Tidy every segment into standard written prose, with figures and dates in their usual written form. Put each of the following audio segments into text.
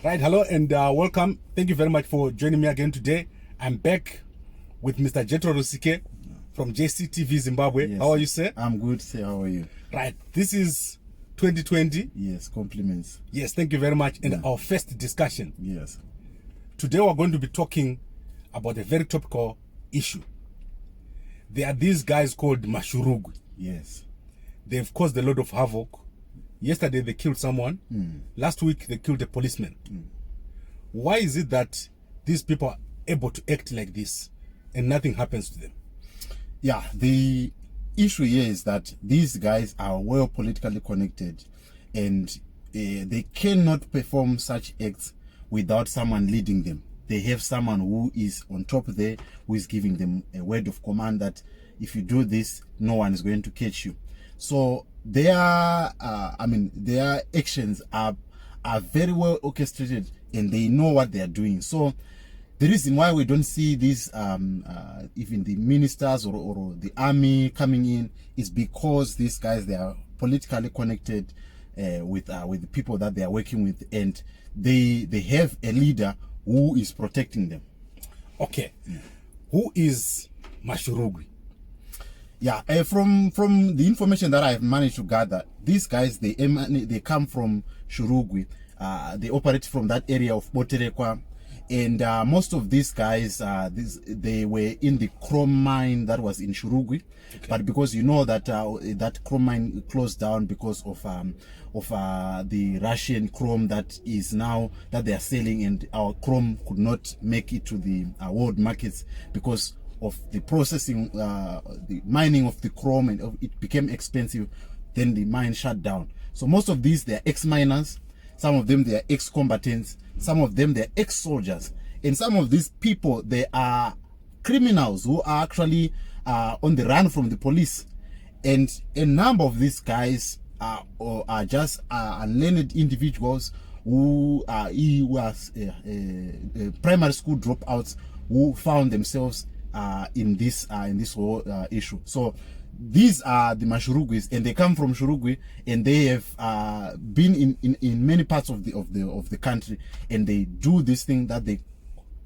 Right, hello and welcome. Thank you very much for joining me again today. I'm back with Mr. Jethro Rusike from JCTV Zimbabwe. Yes. How are you, sir? I'm good, sir. How are you? Right, this is 2020. Yes, compliments. Yes, thank you very much. And our first discussion. Yes. Today we're going to be talking about a very topical issue. There are these guys called Mashurugwi. Yes. They've caused a lot of havoc. Yesterday they killed someone. Last week they killed a policeman. Why is it that these people are able to act like this and nothing happens to them? Yeah, the issue here is that these guys are well politically connected, and they cannot perform such acts without someone leading them. They have someone who is on top there, who is giving them a word of command that if you do this, no one is going to catch you. So their actions are very well orchestrated, and they know what they are doing. So the reason why we don't see these even the ministers or the army coming in is because these guys, they are politically connected with the people that they are working with, and they have a leader who is protecting them. Okay. Who is Mashurugwi? Yeah, from the information that I've managed to gather, these guys, they come from Shurugwi. They operate from that area of Boterekwa, and most of these guys, they were in the chrome mine that was in Shurugwi. Okay. But because you know that that chrome mine closed down because of the Russian chrome that is now that they are selling, and our chrome could not make it to the world markets because of the processing, the mining of the chrome, and it became expensive. Then the mine shut down. So most of these, they are ex-miners. Some of them, they are ex-combatants. Some of them, they are ex-soldiers. And some of these people, they are criminals who are actually on the run from the police. And a number of these guys are just unlearned individuals who was primary school dropouts who found themselves in this whole issue. So these are the Mashurugwis, and they come from Shurugwi, and they have been in many parts of the country, and they do this thing that they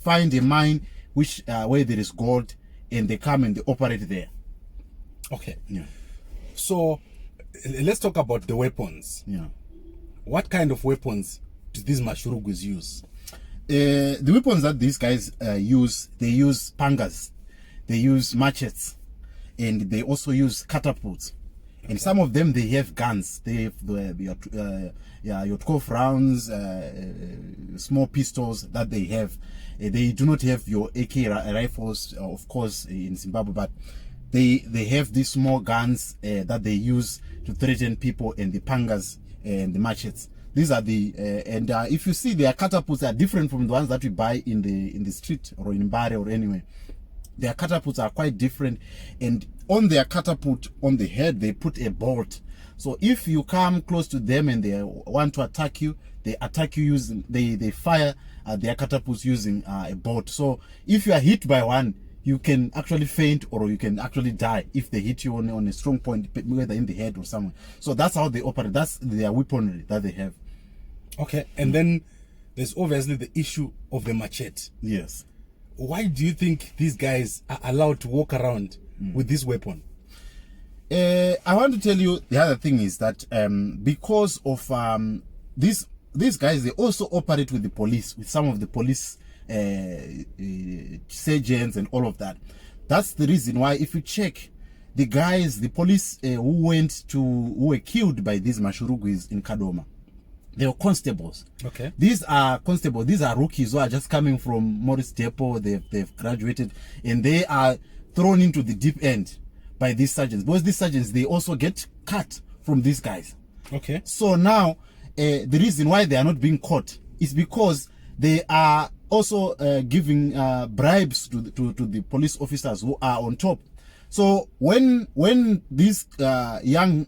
find a mine which where there is gold, and they come and they operate there. Okay. Yeah. So let's talk about the weapons. Yeah. What kind of weapons do these Mashurugwis use? The weapons that these guys use, they use pangas, they use machetes, and they also use catapults. Okay. And some of them, they have guns. They have your 12 rounds, small pistols that they have. They do not have your AK rifles, of course, in Zimbabwe, but they have these small guns that they use to threaten people, and the pangas and the machetes. These are the and if you see, their catapults are different from the ones that we buy in the street or in Mbare or anywhere. Their catapults are quite different, and on their catapult, on the head, they put a bolt. So if you come close to them and they want to attack you, they attack you using they fire their catapults using a bolt. So if you are hit by one, you can actually faint, or you can actually die if they hit you on a strong point, whether in the head or somewhere. So that's how they operate. That's their weaponry that they have. Okay, and then there's obviously the issue of the machete. Yes. Why do you think these guys are allowed to walk around with this weapon? I want to tell you, the other thing is that because of these guys, they also operate with the police, with some of the police sergeants and all of that. That's the reason why, if you check the guys, the police who were killed by these Mashurugwis in Kadoma, they were constables. Okay. These are constables. These are rookies who are just coming from Morris Depot. They've graduated, and they are thrown into the deep end by these sergeants. Because these sergeants, they also get cut from these guys. Okay. So now, the reason why they are not being caught is because they are also giving bribes to the police officers who are on top. So when these young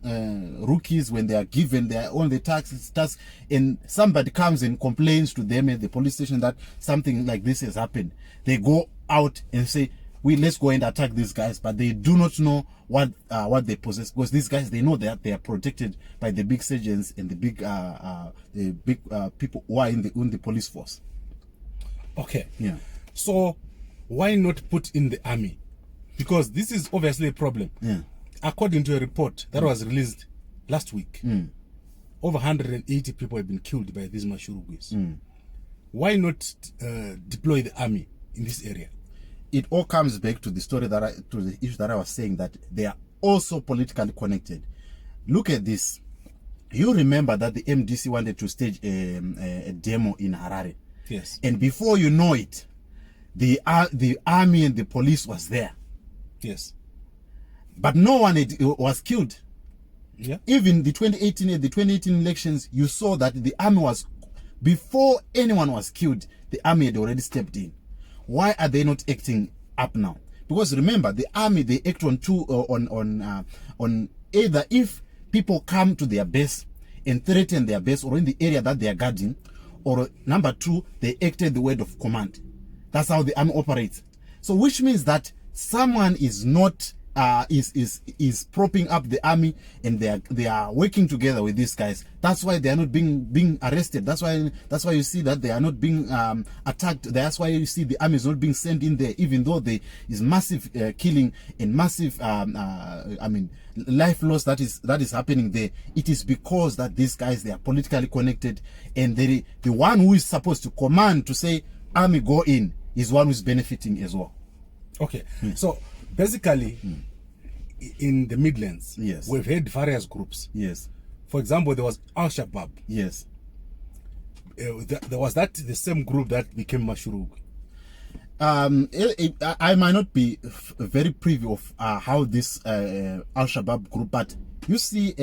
rookies, when they are given their own tasks, and somebody comes and complains to them at the police station that something like this has happened, they go out and say, let's go and attack these guys, but they do not know what they possess, because these guys, they know that they are protected by the big sergeants and the big people who are in the police force. Okay. Yeah. So why not put in the army? Because this is obviously a problem. Yeah. According to a report that was released last week, over 180 people have been killed by these Mashurugwis. Why not deploy the army in this area? It all comes back to the story to the issue that I was saying, that they are also politically connected. Look at this. You remember that the MDC wanted to stage a demo in Harare. Yes. And before you know it, the army and the police was there. Yes. But no one was killed. Yeah. Even the 2018 elections, you saw that the army was, before anyone was killed, the army had already stepped in. Why are they not acting up now? Because remember, the army, they act on either if people come to their base and threaten their base or in the area that they are guarding, or number two, they acted the word of command. That's how the army operates. So which means that someone is not is propping up the army, and they are working together with these guys. That's why they are not being arrested. That's why you see that they are not being attacked. That's why you see the army is not being sent in there, even though there is massive killing and massive life loss that is happening there. It is because that these guys, they are politically connected, and the one who is supposed to command to say army go in is one who is benefiting as well. Okay. So basically, in the Midlands, yes, we've had various groups. Yes. For example, there was Al-Shabaab. Yes. There was the same group that became Mashurugwi. I might not be very privy of how this Al-Shabaab group, but you see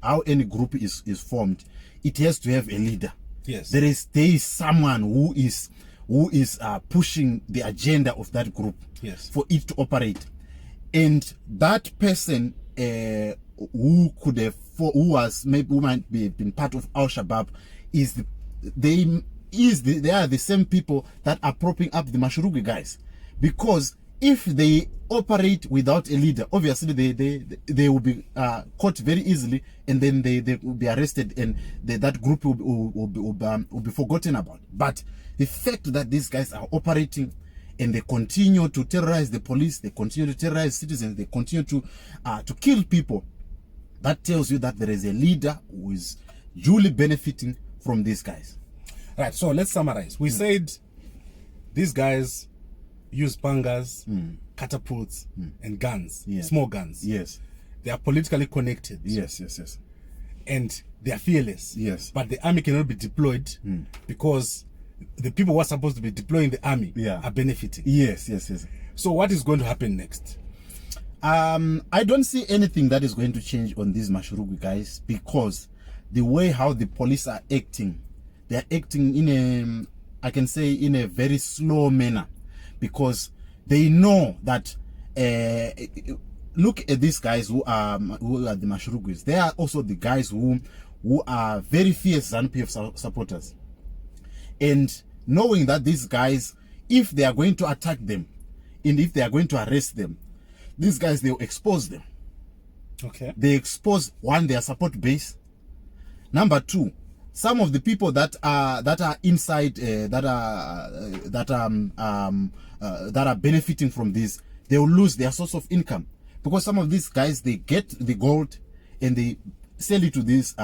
how any group is formed. It has to have a leader. Yes. There is someone who is pushing the agenda of that group. Yes. For it to operate, and that person who might be been part of Al-Shabaab they are the same people that are propping up the Mashurugwi guys, because if they operate without a leader, obviously they will be caught very easily, and then they will be arrested, and that group will be forgotten about. But the fact that these guys are operating and they continue to terrorize the police, they continue to terrorize citizens, they continue to kill people, that tells you that there is a leader who is duly benefiting from these guys. Right, so let's summarize. We said these guys use pangas, catapults, and guns, small guns. Yes. They are politically connected. Yes. And they are fearless. Yes. But the army cannot be deployed because the people who are supposed to be deploying the army are benefiting. Yes. So what is going to happen next? I don't see anything that is going to change on these Mashurugwi guys, because the way how the police are acting, they are acting in a very slow manner, because they know that look at these guys who are the Mashurugwis. They are also the guys who are very fierce ZANU-PF supporters. And knowing that these guys, if they are going to attack them, and if they are going to arrest them, these guys, they will expose them. Okay. They expose, one, their support base. Number two, some of the people that are inside, that are benefiting from this, they will lose their source of income, because some of these guys, they get the gold and they sell it to these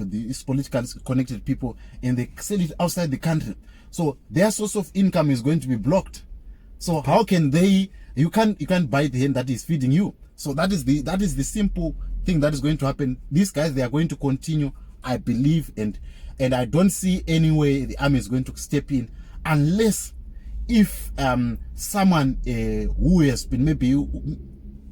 these politically connected people, and they sell it outside the country. So their source of income is going to be blocked. So how can they? You can't buy the hand that is feeding you. So that is the simple thing that is going to happen. These guys, they are going to continue, I believe, and I don't see any way the army is going to step in, unless if someone who has been maybe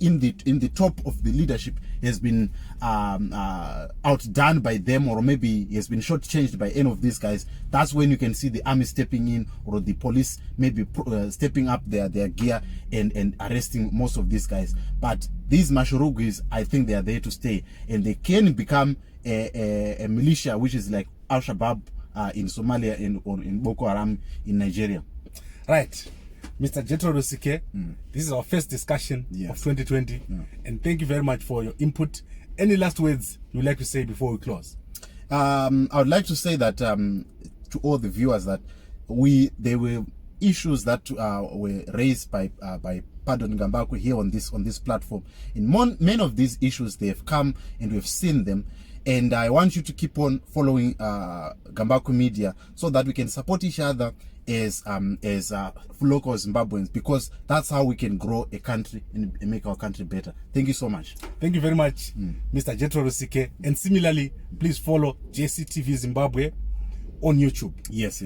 in the top of the leadership has been outdone by them, or maybe he has been shortchanged by any of these guys. That's when you can see the army stepping in, or the police maybe stepping up their gear and arresting most of these guys. But these Mashurugwis, I think they are there to stay, and they can become a militia, which is like Al-Shabaab in Somalia or in Boko Haram in Nigeria. Right. Mr. Jethro Rusike. This is our first discussion of 2020. And thank you very much for your input. Any last words you'd like to say before we close? I would like to say that to all the viewers that there were issues that were raised by Pardon Gambakwe here on this platform. In many of these issues, they have come and we've seen them. And I want you to keep on following Gambakwe Media so that we can support each other as local Zimbabweans, because that's how we can grow a country and make our country better. Thank you so much. Thank you very much, Mr. Jethro Rusike. And similarly, please follow JCTV Zimbabwe on YouTube. Yes.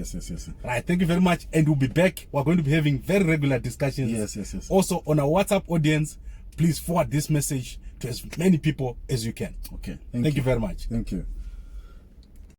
Right, thank you very much. And we'll be back. We're going to be having very regular discussions. Yes. Also, on our WhatsApp audience, please forward this message to as many people as you can. Okay. Thank you very much. Thank you.